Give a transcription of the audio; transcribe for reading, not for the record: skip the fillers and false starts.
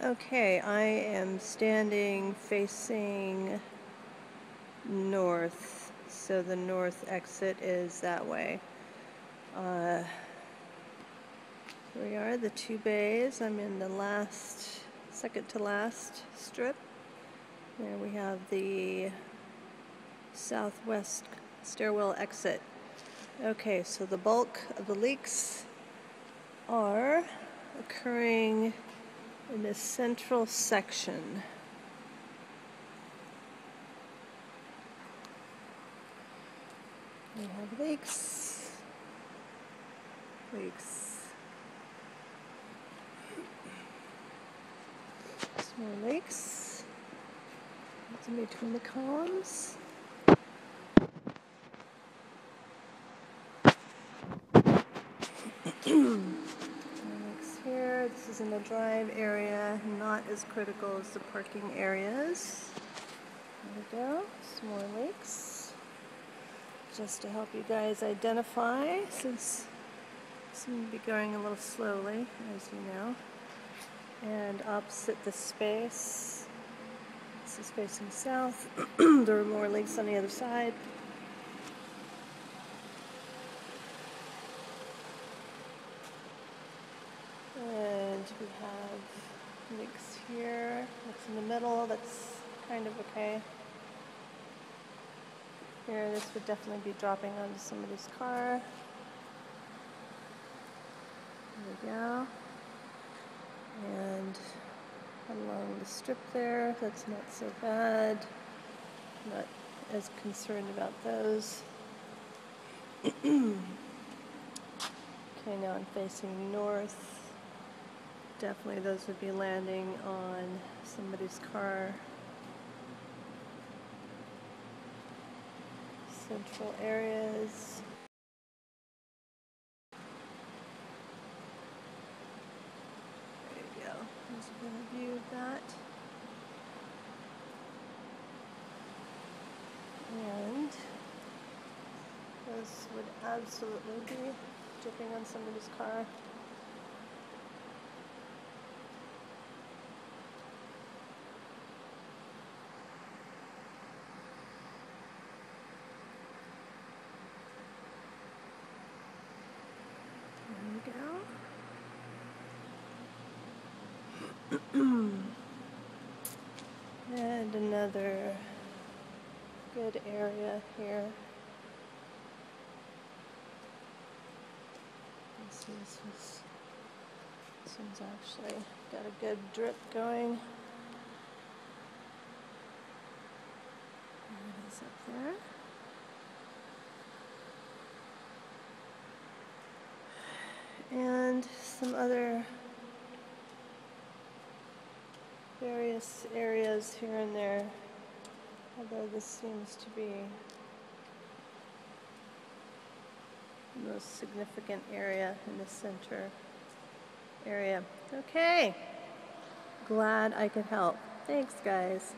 Okay, I am standing facing north, so the north exit is that way. Here we are, the two bays. I'm in the second to last strip. There we have the southwest stairwell exit. Okay, so the bulk of the leaks are occurring in this central section. We have leaks, more leaks. It's in between the columns. Leaks here. This is in the drive area, not as critical as the parking areas. There we go. Some more leaks. Just to help you guys identify, since seem to be going a little slowly, as you know. And opposite the space, this is facing south. There are more leaks on the other side. And we have leaks here. Leaks in the middle, that's kind of okay. Here, this would definitely be dropping onto somebody's car. There we go. And along the strip there, that's not so bad. Not as concerned about those. Okay, now I'm facing north. Definitely those would be landing on somebody's car. Central areas. There you go. There's a better view of that. And this would absolutely be dripping on somebody's car. And another good area here. This one's actually got a good drip going. There it is up there. And some other various areas here and there, although this seems to be the most significant area in the center area. Okay, glad I could help. Thanks, guys.